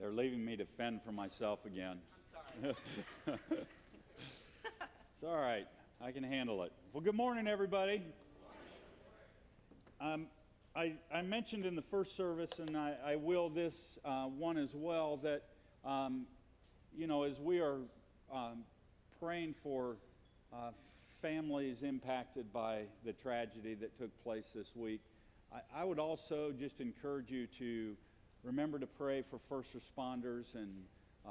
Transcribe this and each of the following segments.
They're leaving me to fend for myself again. I'm sorry. It's all right. I can handle it. Well, good morning, everybody. I mentioned in the first service, and I will this one as well, that, as we are praying for families impacted by the tragedy that took place this week, I would also just encourage you to remember to pray for first responders and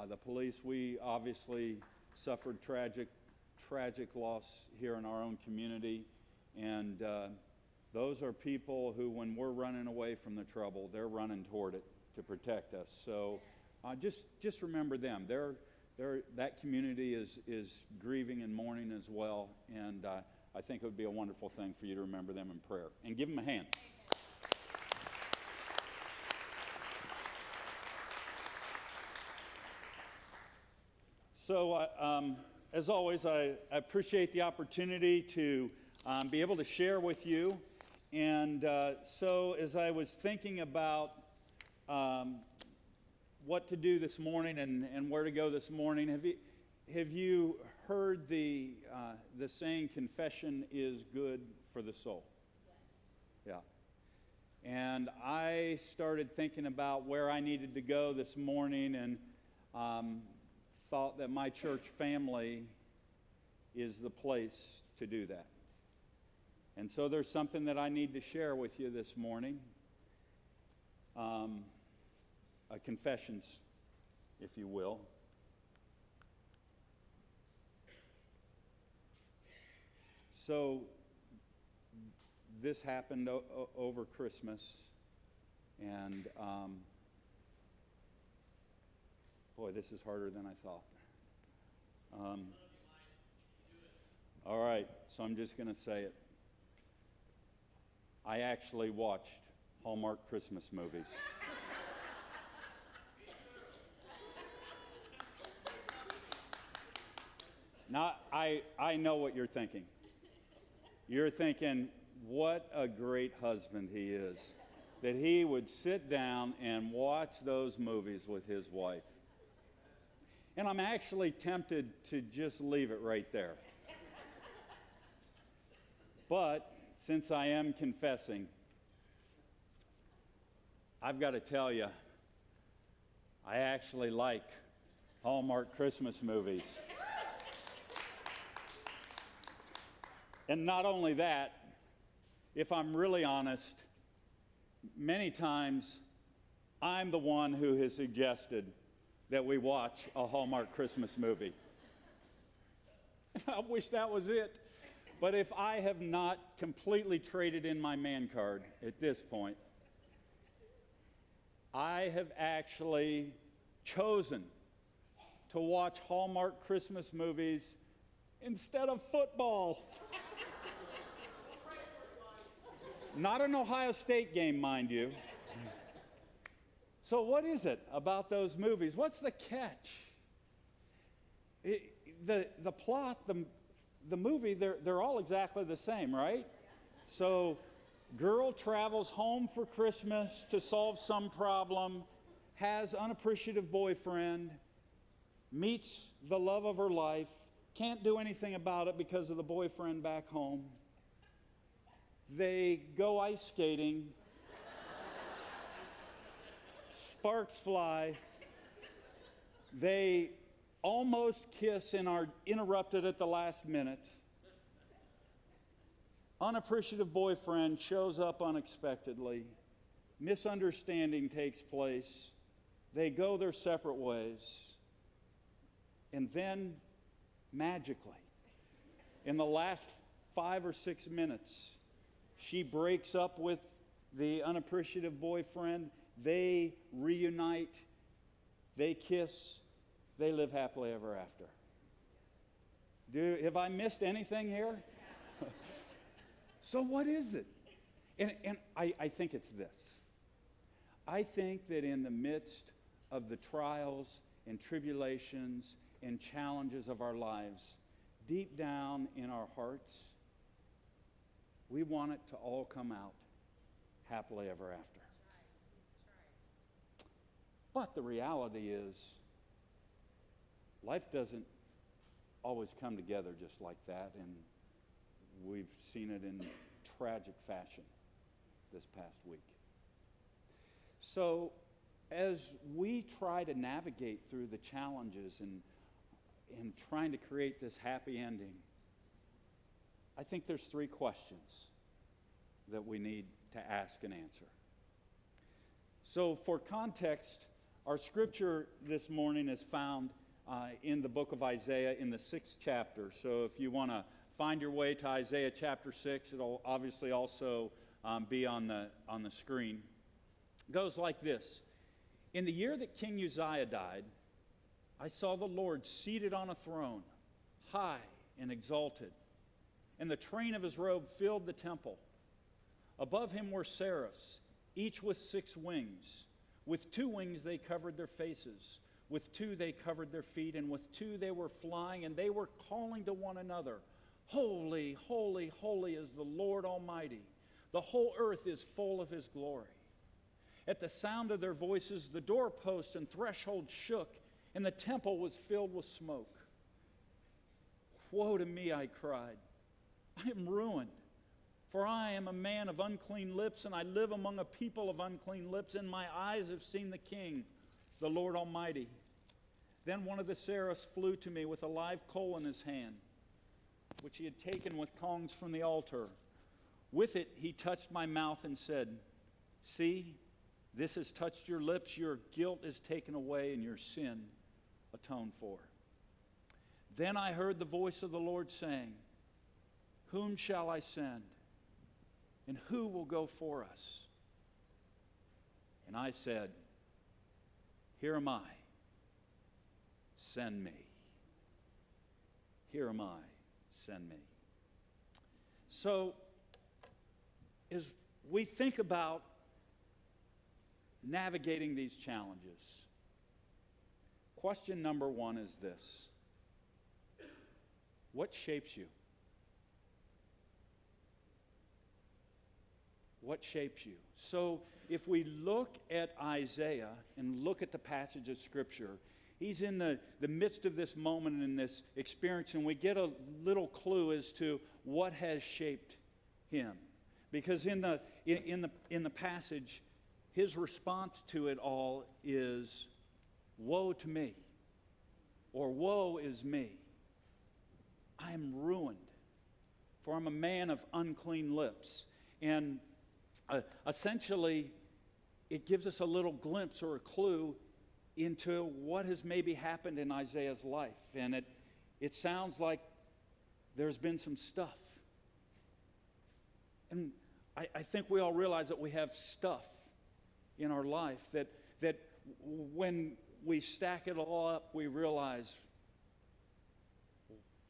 the police. We obviously suffered tragic loss here in our own community, and those are people who, when we're running away from the trouble, they're running toward it to protect us. So just remember them. That community is grieving and mourning as well, and I think it would be a wonderful thing for you to remember them in prayer. And give them a hand. So, as always, I appreciate the opportunity to be able to share with you. And so, as I was thinking about what to do this morning and where to go this morning, have you heard the saying, confession is good for the soul? Yes. Yeah. And I started thinking about where I needed to go this morning, and thought that my church family is the place to do that. And so there's something that I need to share with you this morning. Confessions, if you will. So this happened over Christmas, and boy, this is harder than I thought. All right, so I'm just going to say it. I actually watched Hallmark Christmas movies. Now, I know what you're thinking. You're thinking, what a great husband he is, that he would sit down and watch those movies with his wife. And I'm actually tempted to just leave it right there. But since I am confessing, I've got to tell you, I actually like Hallmark Christmas movies. And not only that, if I'm really honest, many times I'm the one who has suggested that we watch a Hallmark Christmas movie. I wish that was it. But if I have not completely traded in my man card at this point, I have actually chosen to watch Hallmark Christmas movies instead of football. Not an Ohio State game, mind you. So what is it about those movies? What's the catch? The plot, the movie, they're all exactly the same, right? So girl travels home for Christmas to solve some problem, has unappreciative boyfriend, meets the love of her life, can't do anything about it because of the boyfriend back home. They go ice skating. Sparks fly. They almost kiss and are interrupted at the last minute. Unappreciative boyfriend shows up unexpectedly. Misunderstanding takes place. They go their separate ways. And then, magically, in the last 5 or 6 minutes, she breaks up with the unappreciative boyfriend. They reunite, they kiss, they live happily ever after. Have I missed anything here? So what is it? And I think it's this. I think that in the midst of the trials and tribulations and challenges of our lives, deep down in our hearts, we want it to all come out happily ever after. But the reality is, life doesn't always come together just like that, and we've seen it in tragic fashion this past week. So, as we try to navigate through the challenges and trying to create this happy ending, I think there's 3 questions that we need to ask and answer. So, for context, our scripture this morning is found in the book of Isaiah in the 6th chapter. So if you want to find your way to Isaiah chapter 6, it'll obviously also be on the screen. It goes like this. In the year that King Uzziah died, I saw the Lord seated on a throne, high and exalted, and the train of his robe filled the temple. Above him were seraphs, each with 6 wings. With 2 wings they covered their faces. With 2 they covered their feet, and with 2 they were flying, and they were calling to one another, Holy, holy, holy is the Lord Almighty. The whole earth is full of his glory. At the sound of their voices, the doorposts and threshold shook, and the temple was filled with smoke. Woe to me, I cried. I am ruined, for I am a man of unclean lips, and I live among a people of unclean lips, and my eyes have seen the King, the Lord Almighty. Then one of the seraphs flew to me with a live coal in his hand, which he had taken with tongs from the altar. With it he touched my mouth and said, See, this has touched your lips, your guilt is taken away, and your sin atoned for. Then I heard the voice of the Lord saying, Whom shall I send? And who will go for us? And I said, Here am I. Send me. Here am I. Send me. So, as we think about navigating these challenges, question number 1 is this. What shapes you? What shapes you? So if we look at Isaiah and look at the passage of Scripture, he's in the midst of this moment and in this experience, and we get a little clue as to what has shaped him. Because in the passage, his response to it all is, Woe to me, or woe is me. I am ruined, for I'm a man of unclean lips. And essentially, it gives us a little glimpse or a clue into what has maybe happened in Isaiah's life. And it sounds like there's been some stuff. And I think we all realize that we have stuff in our life that when we stack it all up, we realize,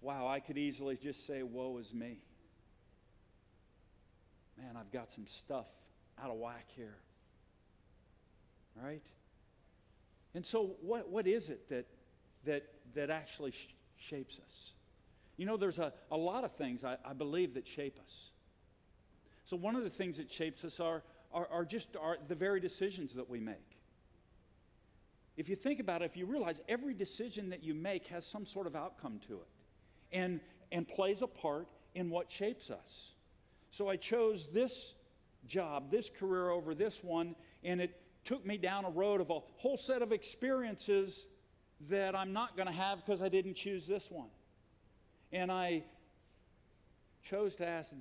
wow, I could easily just say, woe is me. Man, I've got some stuff out of whack here. Right? And so what is it that actually shapes us? You know, there's a lot of things I believe that shape us. So one of the things that shapes us are the very decisions that we make. If you think about it, if you realize every decision that you make has some sort of outcome to it and plays a part in what shapes us. So I chose this job, this career over this one, and it took me down a road of a whole set of experiences that I'm not going to have because I didn't choose this one. And I chose to ask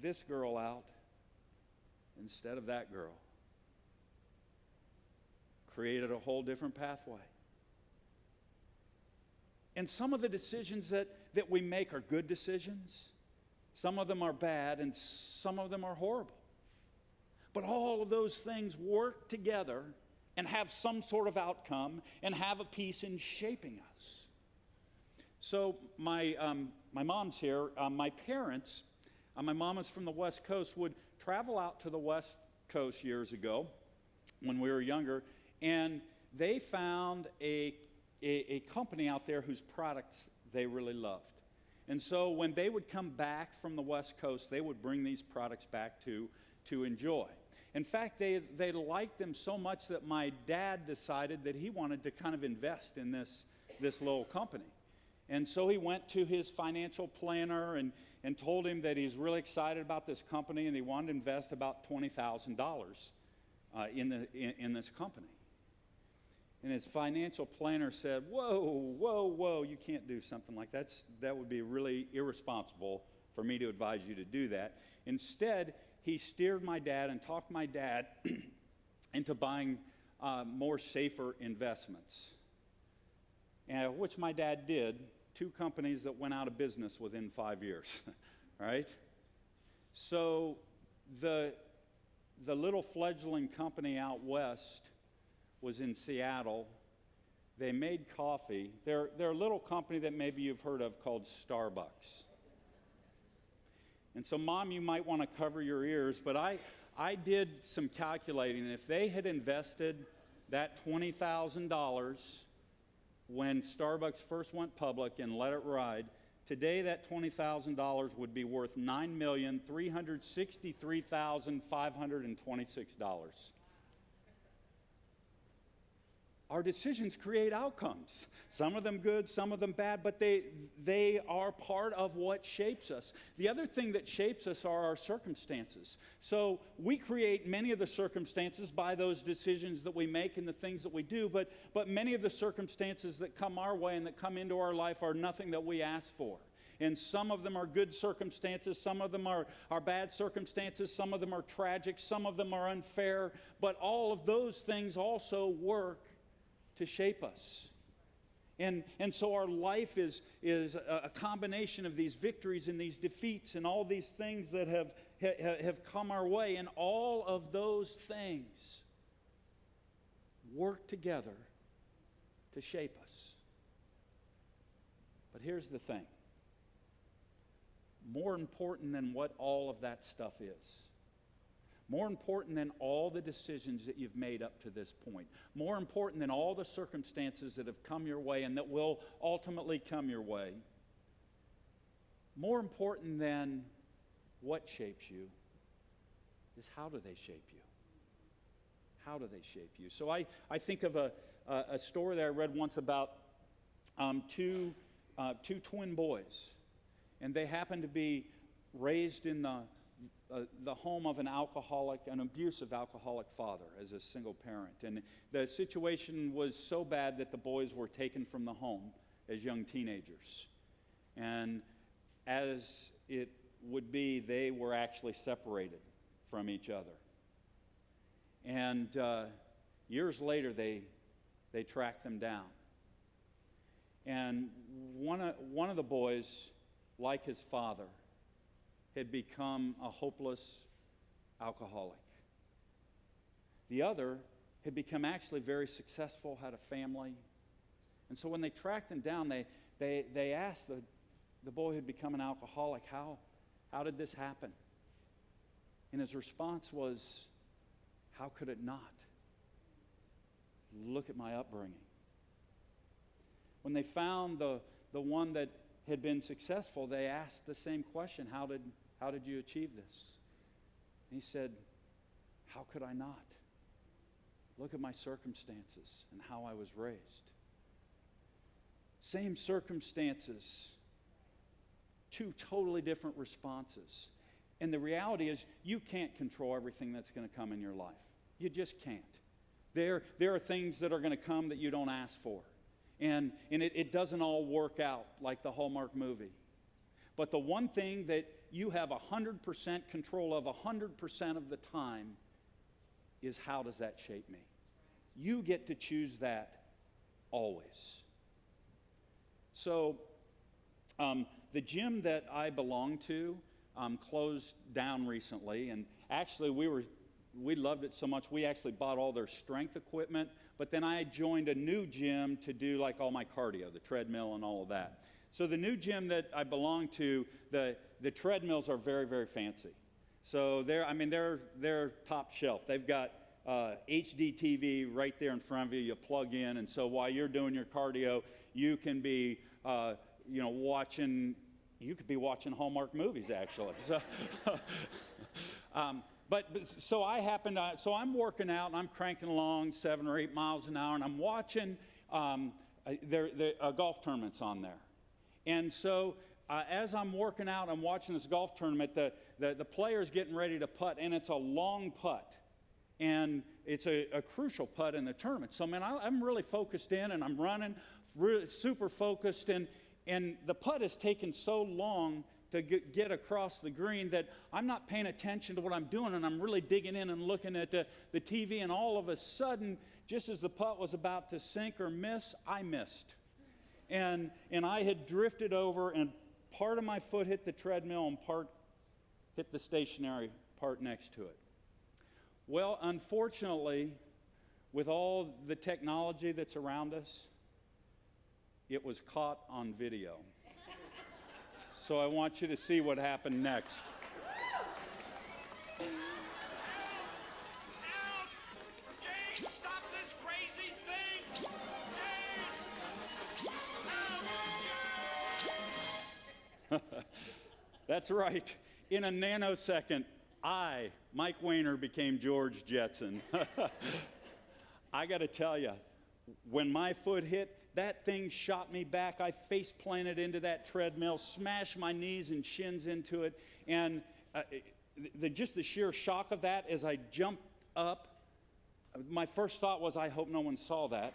this girl out instead of that girl. Created a whole different pathway. And some of the decisions that we make are good decisions. Some of them are bad, and some of them are horrible. But all of those things work together and have some sort of outcome and have a piece in shaping us. So my mom's here. My parents, my mom is from the West Coast, would travel out to the West Coast years ago when we were younger, and they found a company out there whose products they really loved. And so when they would come back from the West Coast, they would bring these products back to enjoy. In fact, they liked them so much that my dad decided that he wanted to kind of invest in this little company. And so he went to his financial planner and told him that he's really excited about this company and he wanted to invest about $20,000 in this company. And his financial planner said, whoa, you can't do something like that. That would be really irresponsible for me to advise you to do that. Instead, he steered my dad and talked my dad into buying more safer investments, which my dad did. 2 companies that went out of business within 5 years, right? So the little fledgling company out west was in Seattle. They made coffee. They're a little company that maybe you've heard of called Starbucks. And so, Mom, you might want to cover your ears, but I did some calculating. If they had invested that $20,000 when Starbucks first went public and let it ride, today that $20,000 would be worth $9,363,526. Our decisions create outcomes. Some of them good, some of them bad, but they are part of what shapes us. The other thing that shapes us are our circumstances. So we create many of the circumstances by those decisions that we make and the things that we do, but many of the circumstances that come our way and that come into our life are nothing that we ask for. And some of them are good circumstances, some of them are bad circumstances, some of them are tragic, some of them are unfair, but all of those things also work to shape us. And so our life is a combination of these victories and these defeats and all these things that have come our way. And all of those things work together to shape us. But here's the thing. More important than what all of that stuff is, more important than all the decisions that you've made up to this point, more important than all the circumstances that have come your way and that will ultimately come your way, more important than what shapes you is how do they shape you? How do they shape you? So I think of a story that I read once about two twin boys, and they happened to be raised in the home of an abusive alcoholic father as a single parent. And the situation was so bad that the boys were taken from the home as young teenagers. And as it would be, they were actually separated from each other. And years later, they tracked them down. And one of the boys, like his father, had become a hopeless alcoholic. The other had become actually very successful, had a family. And so when they tracked him down, they asked the boy who had become an alcoholic, how did this happen? And his response was, how could it not? Look at my upbringing. When they found the one that had been successful, they asked the same question, how did you achieve this? And he said, how could I not? Look at my circumstances and how I was raised. Same circumstances, 2 totally different responses. And the reality is you can't control everything that's going to come in your life. You just can't. There are things that are going to come that you don't ask for. And it doesn't all work out like the Hallmark movie. But the one thing that you have 100% control of 100% of the time is, how does that shape me? You get to choose that always. So the gym that I belong to closed down recently, and actually we loved it so much we actually bought all their strength equipment, but then I joined a new gym to do like all my cardio, the treadmill and all of that. So the new gym that I belong to, the treadmills are very, very fancy. So they're top shelf. They've got HD TV right there in front of you. You plug in, and so while you're doing your cardio, you can be watching You could be watching Hallmark movies, actually. So, so I'm working out, and I'm cranking along 7 or 8 miles an hour, and I'm watching, golf tournament's on there. And so as I'm working out, I'm watching this golf tournament, the player's getting ready to putt, and it's a long putt. And it's a crucial putt in the tournament. So, man, I'm really focused in, and I'm running, really super focused, and the putt has taken so long to get across the green that I'm not paying attention to what I'm doing, and I'm really digging in and looking at the TV, and all of a sudden, just as the putt was about to sink or miss, I missed. And I had drifted over, and part of my foot hit the treadmill and part hit the stationary part next to it. Well, unfortunately, with all the technology that's around us, it was caught on video. So I want you to see what happened next. Jane, stop this crazy thing! Jane! That's right. In a nanosecond, Mike Wehner, became George Jetson. I got to tell you, when my foot hit, that thing shot me back. I face planted into that treadmill, smashed my knees and shins into it, and just the sheer shock of that as I jumped up, my first thought was, I hope no one saw that.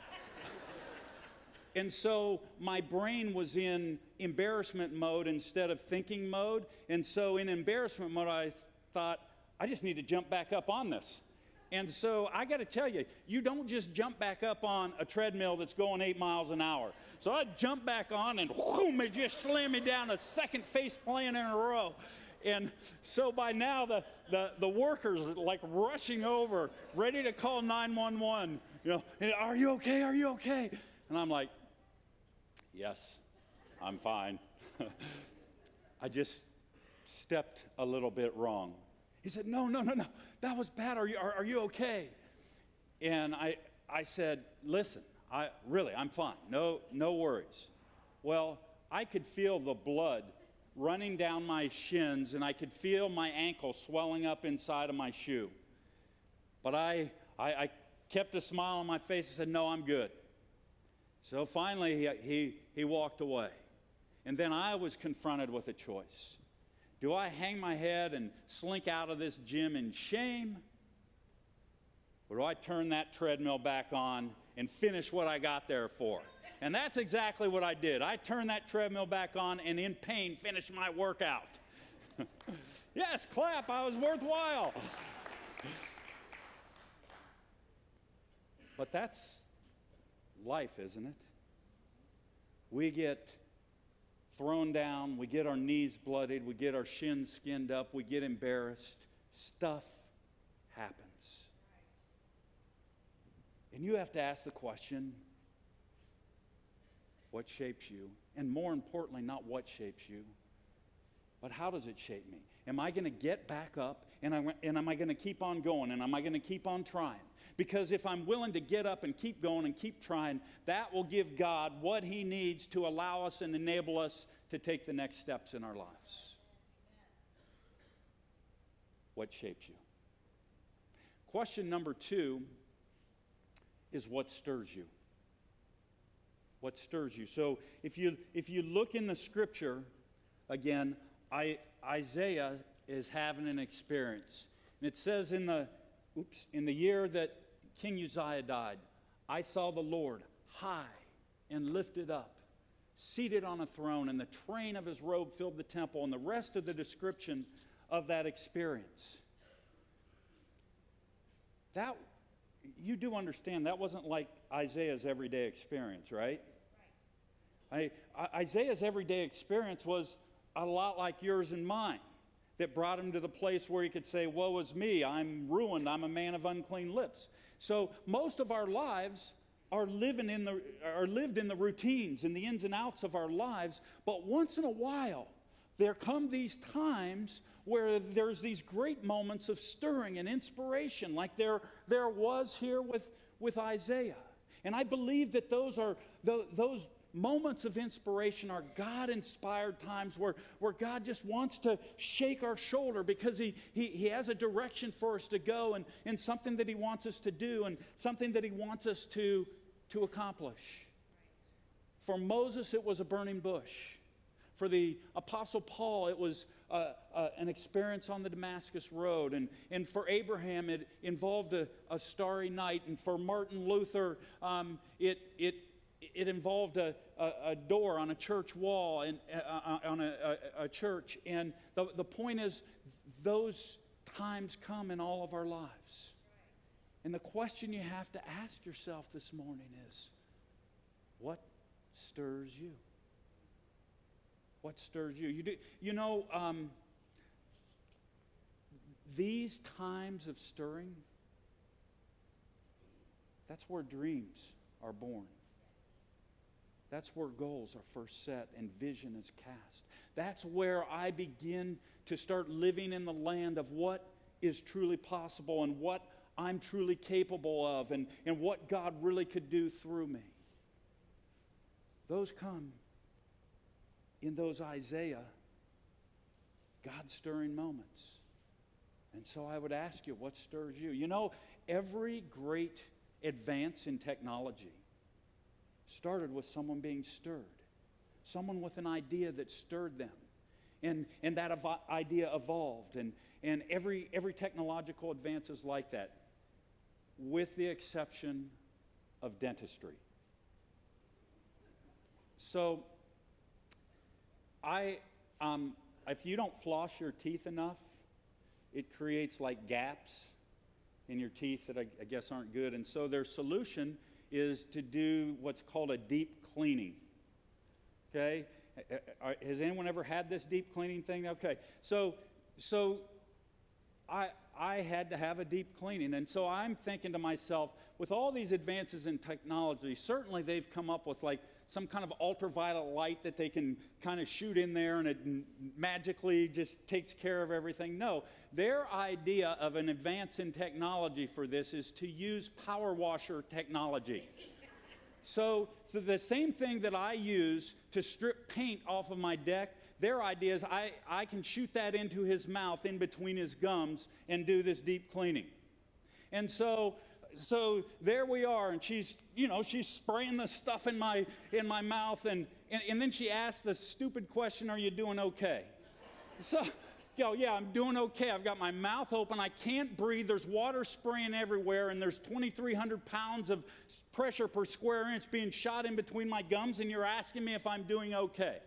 And so my brain was in embarrassment mode instead of thinking mode. And so in embarrassment mode, I thought, I just need to jump back up on this. And so I got to tell you, you don't just jump back up on a treadmill that's going 8 miles an hour. So I jumped back on, and whoom, it just slammed me down, a second face plant in a row. And so by now, the workers are like rushing over, ready to call 911. Are you okay? Are you okay? And I'm like, yes, I'm fine. I just stepped a little bit wrong. He said, no, that was bad. Are you okay? And I said, listen, I'm fine. No worries. Well, I could feel the blood running down my shins, and I could feel my ankle swelling up inside of my shoe. But I kept a smile on my face and said, no, I'm good. So finally, he walked away. And then I was confronted with a choice. Do I hang my head and slink out of this gym in shame? Or do I turn that treadmill back on and finish what I got there for? And that's exactly what I did. I turned that treadmill back on and in pain finished my workout. Yes, clap, I was worthwhile. But that's life, isn't it? We get thrown down, we get our knees bloodied, we get our shins skinned up, we get embarrassed. Stuff happens. And you have to ask the question, what shapes you? And more importantly, not what shapes you, but how does it shape me? Am I going to get back up, and am I going to keep on going, and am I going to keep on trying? Because if I'm willing to get up and keep going and keep trying, that will give God what he needs to allow us and enable us to take the next steps in our lives. What shapes you? Question number 2 is what stirs you? What stirs you? So if you look in the scripture, again, Isaiah is having an experience. And it says in the year that King Uzziah died, I saw the Lord high and lifted up, seated on a throne, and the train of his robe filled the temple, and the rest of the description of that experience. That, you do understand, that wasn't like Isaiah's everyday experience, right? Isaiah's everyday experience was a lot like yours and mine, that brought him to the place where he could say, woe is me, I'm ruined, I'm a man of unclean lips. So most of our lives are lived in the routines and the ins and outs of our lives, but once in a while, there come these times where there's these great moments of stirring and inspiration, like there was here with Isaiah. And I believe that those moments of inspiration are God-inspired times where God just wants to shake our shoulder because he has a direction for us to go and something that he wants us to do and something that he wants us to accomplish. For Moses, it was a burning bush. For the Apostle Paul, it was an experience on the Damascus Road. And for Abraham, it involved a starry night. And for Martin Luther, it involved a door on a church wall and on a church. And the point is, those times come in all of our lives. And the question you have to ask yourself this morning is, what stirs you? What stirs you? These times of stirring, that's where dreams are born. That's where goals are first set and vision is cast. That's where I begin to start living in the land of what is truly possible and what I'm truly capable of and what God really could do through me. Those come in those Isaiah, God-stirring moments. And so I would ask you, what stirs you? You know, every great advance in technology started with someone being stirred. Someone with an idea that stirred them. And that idea evolved. And every technological advance is like that, with the exception of dentistry. So, if you don't floss your teeth enough, it creates like gaps in your teeth that I guess aren't good. And so their solution is to do what's called a deep cleaning. Okay? Has anyone ever had this deep cleaning thing? Okay. So I had to have a deep cleaning. And so I'm thinking to myself, with all these advances in technology, certainly they've come up with like some kind of ultraviolet light that they can kind of shoot in there and it magically just takes care of everything. No, their idea of an advance in technology for this is to use power washer technology. So the same thing that I use to strip paint off of my deck, their idea is I can shoot that into his mouth in between his gums and do this deep cleaning. And so there we are, and she's spraying the stuff in my mouth, and then she asks the stupid question, "Are you doing okay?" So, yeah, I'm doing okay. I've got my mouth open. I can't breathe. There's water spraying everywhere, and there's 2,300 pounds of pressure per square inch being shot in between my gums, and you're asking me if I'm doing okay.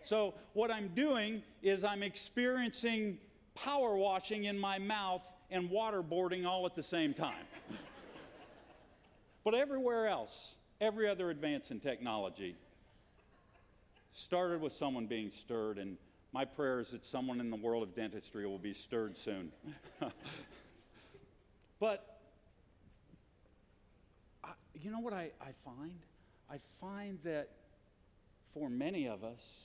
So what I'm doing is I'm experiencing power washing in my mouth and waterboarding all at the same time. But everywhere else, every other advance in technology started with someone being stirred, and my prayer is that someone in the world of dentistry will be stirred soon. But you know what I find? I find that for many of us,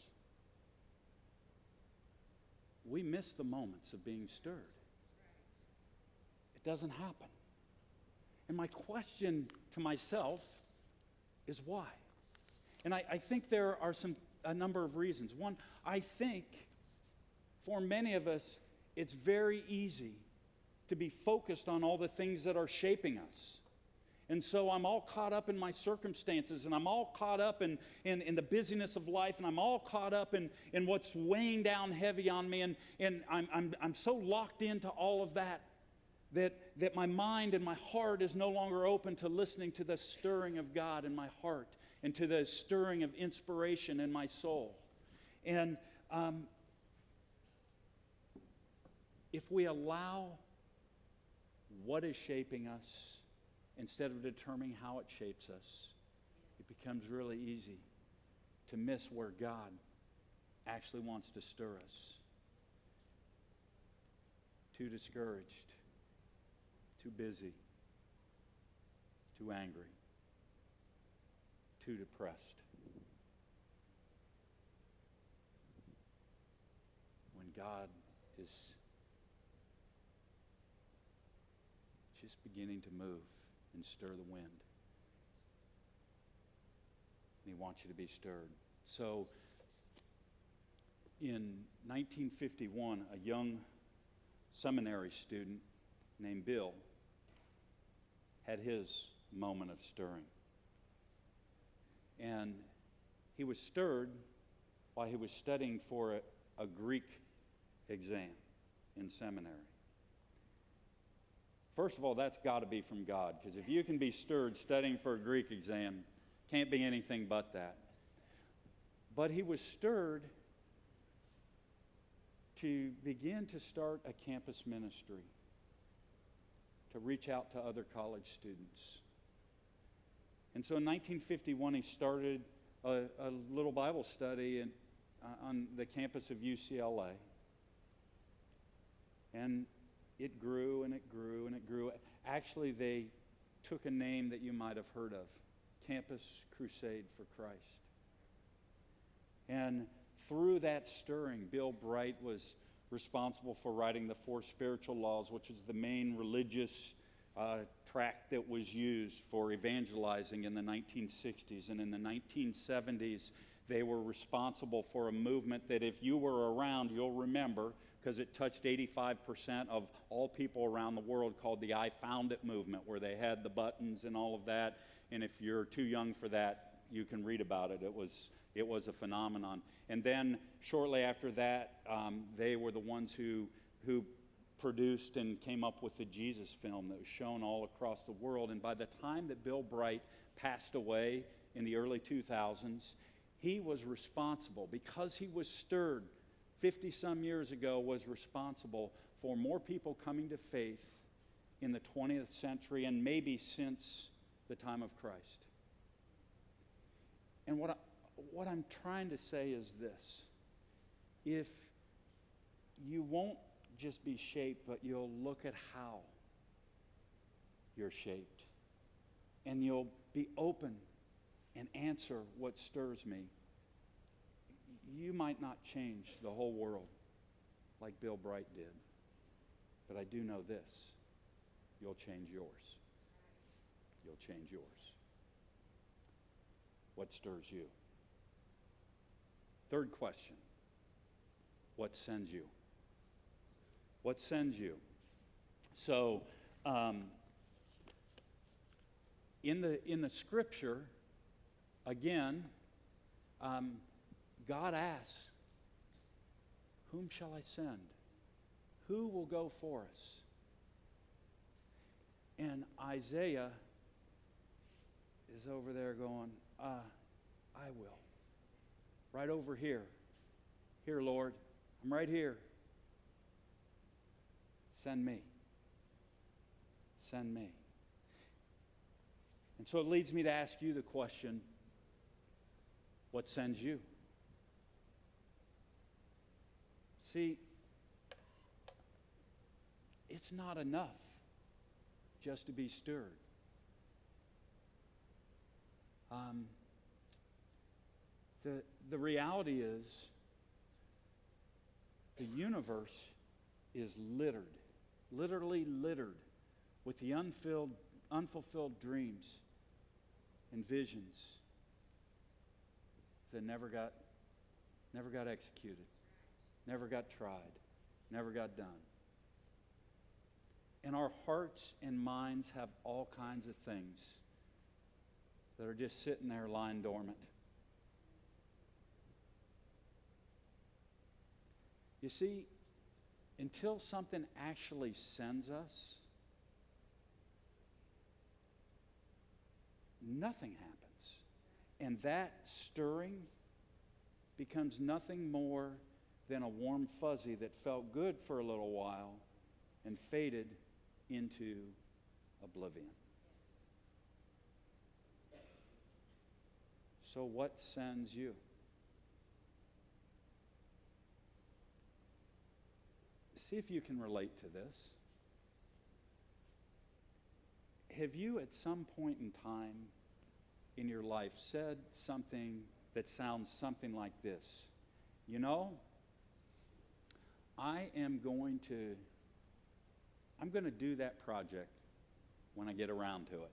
we miss the moments of being stirred. It doesn't happen. And my question to myself is why? And I think there are a number of reasons. One, I think for many of us, it's very easy to be focused on all the things that are shaping us. And so I'm all caught up in my circumstances, and I'm all caught up in the busyness of life, and I'm all caught up in what's weighing down heavy on me, and I'm so locked into all of that my mind and my heart is no longer open to listening to the stirring of God in my heart and to the stirring of inspiration in my soul. And if we allow what is shaping us instead of determining how it shapes us, it becomes really easy to miss where God actually wants to stir us. Too discouraged, too busy, too angry, too depressed. When God is just beginning to move and stir the wind. and He wants you to be stirred. So, in 1951, a young seminary student named Bill had his moment of stirring. And he was stirred while he was studying for a Greek exam in seminary. First of all, that's got to be from God, because if you can be stirred studying for a Greek exam, can't be anything but that. But he was stirred to begin to start a campus ministry, to reach out to other college students. And so in 1951, he started a little Bible study on the campus of UCLA. And it grew and it grew and it grew. Actually, they took a name that you might have heard of, Campus Crusade for Christ. And through that stirring, Bill Bright was responsible for writing the Four Spiritual Laws, which is the main religious tract that was used for evangelizing in the 1960s. And in the 1970s, they were responsible for a movement that, if you were around, you'll remember, because it touched 85% of all people around the world, called the I Found It movement, where they had the buttons and all of that. And if you're too young for that, you can read about it. It was a phenomenon. And then shortly after that, they were the ones who produced and came up with the Jesus film that was shown all across the world. And by the time that Bill Bright passed away in the early 2000s, he was responsible, because he was stirred 50-some years ago, was responsible for more people coming to faith in the 20th century and maybe since the time of Christ. And what I'm trying to say is this: if you won't just be shaped, but you'll look at how you're shaped, and you'll be open and answer what stirs me, you might not change the whole world like Bill Bright did. But I do know this: you'll change yours. You'll change yours. What stirs you? Third question: what sends you? What sends you? So, in the scripture, again, God asks, "Whom shall I send? Who will go for us?" And Isaiah is over there going, I will. Right over here. Here, Lord. I'm right here. Send me. Send me. And so it leads me to ask you the question: what sends you? See, it's not enough just to be stirred. The reality is, the universe is littered, literally littered, with the unfulfilled dreams and visions that never got executed, never got tried, never got done. And our hearts and minds have all kinds of things that are just sitting there lying dormant. You see, until something actually sends us, nothing happens. And that stirring becomes nothing more than a warm fuzzy that felt good for a little while and faded into oblivion. So what sends you? See if you can relate to this. Have you at some point in time in your life said something that sounds something like this? You know, I'm going to do that project when I get around to it.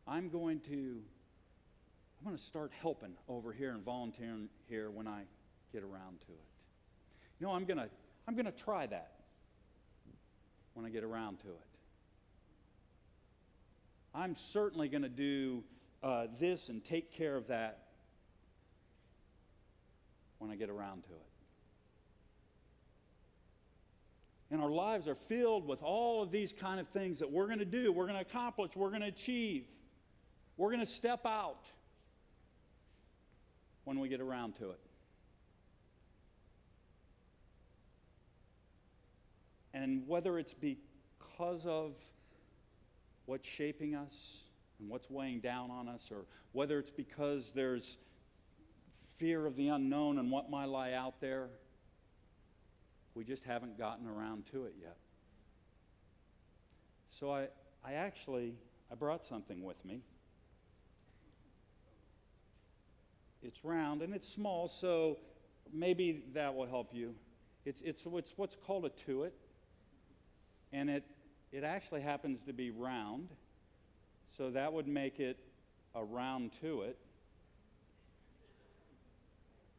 I'm going to start helping over here and volunteering here when I get around to it. You know, I'm going to try that when I get around to it. I'm certainly going to do this and take care of that when I get around to it. And our lives are filled with all of these kind of things that we're going to do, we're going to accomplish, we're going to achieve. We're going to step out when we get around to it. And whether it's because of what's shaping us and what's weighing down on us, or whether it's because there's fear of the unknown and what might lie out there, we just haven't gotten around to it yet. So I brought something with me. It's round and it's small, so maybe that will help you. It's what's called a tuit, and it actually happens to be round, so that would make it a round tuit.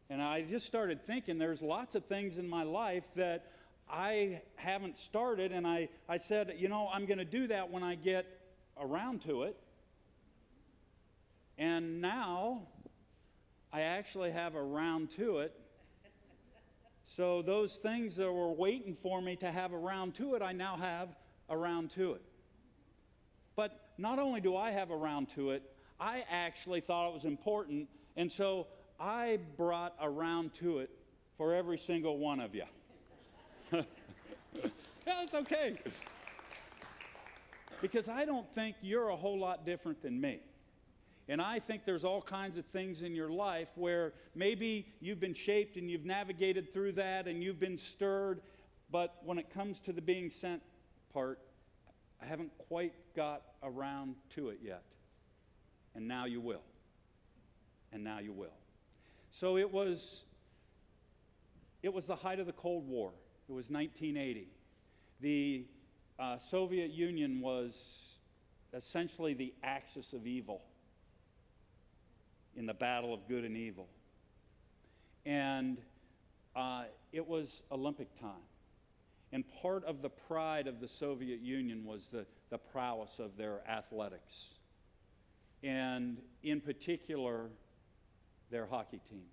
And I just started thinking there's lots of things in my life that I haven't started, and I said, you know, I'm going to do that when I get around to it. And now I actually have a round to it. So those things that were waiting for me to have a round to it, I now have a round to it. But not only do I have a round to it, I actually thought it was important, and so I brought a round to it for every single one of you. Yeah, that's okay. Because I don't think you're a whole lot different than me. And I think there's all kinds of things in your life where maybe you've been shaped and you've navigated through that and you've been stirred, but when it comes to the being sent part, I haven't quite got around to it yet. And now you will. And now you will. So it was the height of the Cold War. It was 1980. The Soviet Union was essentially the axis of evil in the battle of good and evil. And it was Olympic time. And part of the pride of the Soviet Union was the prowess of their athletics. And in particular, their hockey team.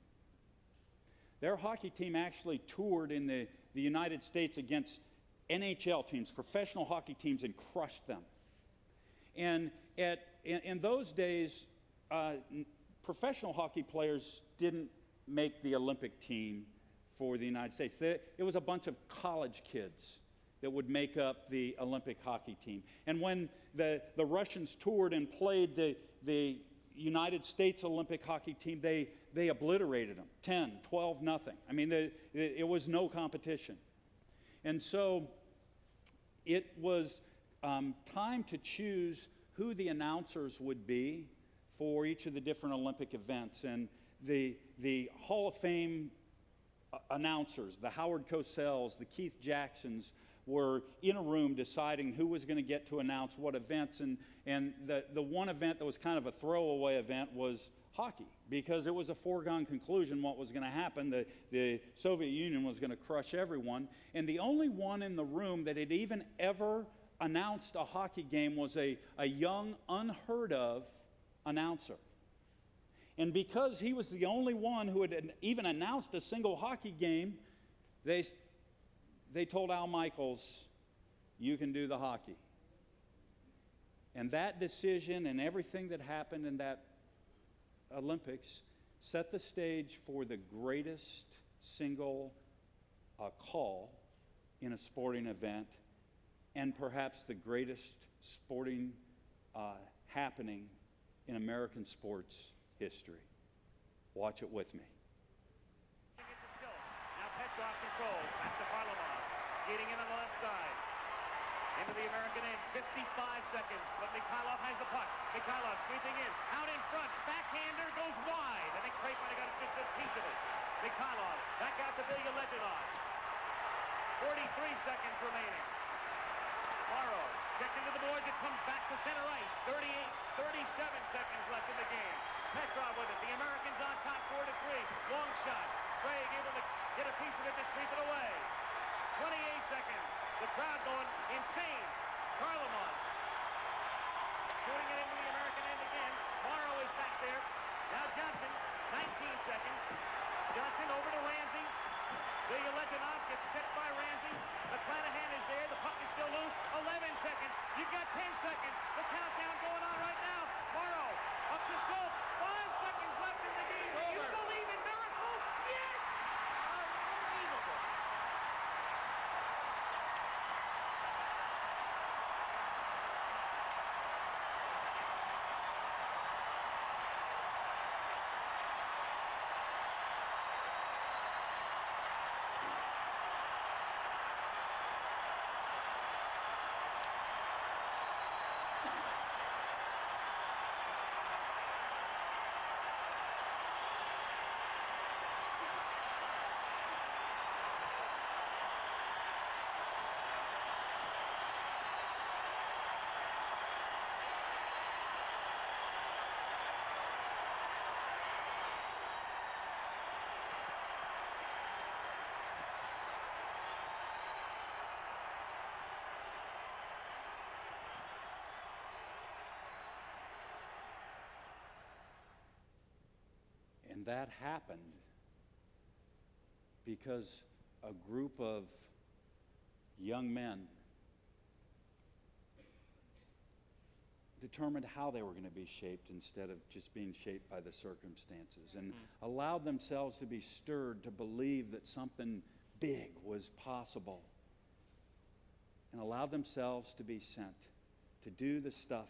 Their hockey team actually toured in the United States against NHL teams, professional hockey teams, and crushed them. And in those days, professional hockey players didn't make the Olympic team for the United States. It was a bunch of college kids that would make up the Olympic hockey team. And when the Russians toured and played the United States Olympic hockey team, they obliterated them, 10, 12, nothing. I mean, it was no competition. And so it was time to choose who the announcers would be for each of the different Olympic events. And the Hall of Fame announcers, the Howard Cosell's, the Keith Jacksons, were in a room deciding who was going to get to announce what events. And the one event that was kind of a throwaway event was hockey, because it was a foregone conclusion what was going to happen. The Soviet Union was going to crush everyone. And the only one in the room that had even ever announced a hockey game was a young, unheard of announcer. And because he was the only one who had even announced a single hockey game, they told Al Michaels, you can do the hockey. And that decision and everything that happened in that Olympics set the stage for the greatest single call in a sporting event, and perhaps the greatest sporting happening in American sports history. Watch it with me. Now Petrov controls. Back to Varlamov. Skating in on the left side. Into the American end. 55 seconds. But Mikhailov has the puck. Mikhailov sweeping in. Out in front. Backhander goes wide. I think Craig might have got just a piece of it. Mikhailov back out to Bilyaletdinov. 43 seconds remaining. Morrow Checked into the boards. It comes back to center ice. 37 seconds left in the game. Petrov with it. The Americans on top 4-3. Long shot. Craig able to get a piece of it to sweep it away. 28 seconds. The crowd going insane. Karloman shooting it into the American end again. Morrow is back there. Now Johnson, 19 seconds. Johnson over to Ramsey. Letonov gets checked by Ramsey. McClanahan is there. The puck is still loose. 11 seconds. You've got 10 seconds. The countdown going on right now. Morrow up to Schultz. 5 seconds left in the game. Do you believe in miracles? Yes! Unbelievable. And that happened because a group of young men determined how they were going to be shaped instead of just being shaped by the circumstances, and allowed themselves to be stirred to believe that something big was possible, and allowed themselves to be sent to do the stuff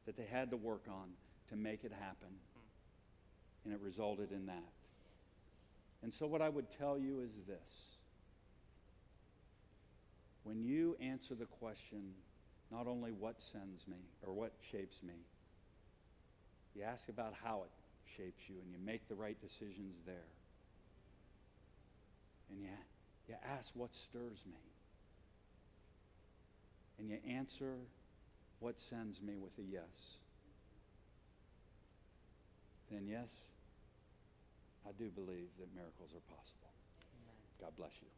that they had to work on to make it happen. And it resulted in that. And so what I would tell you is this. When you answer the question, not only what sends me or what shapes me, you ask about how it shapes you, and you make the right decisions there. And you ask what stirs me. And you answer what sends me with a yes. Then yes, I do believe that miracles are possible. Amen. God bless you.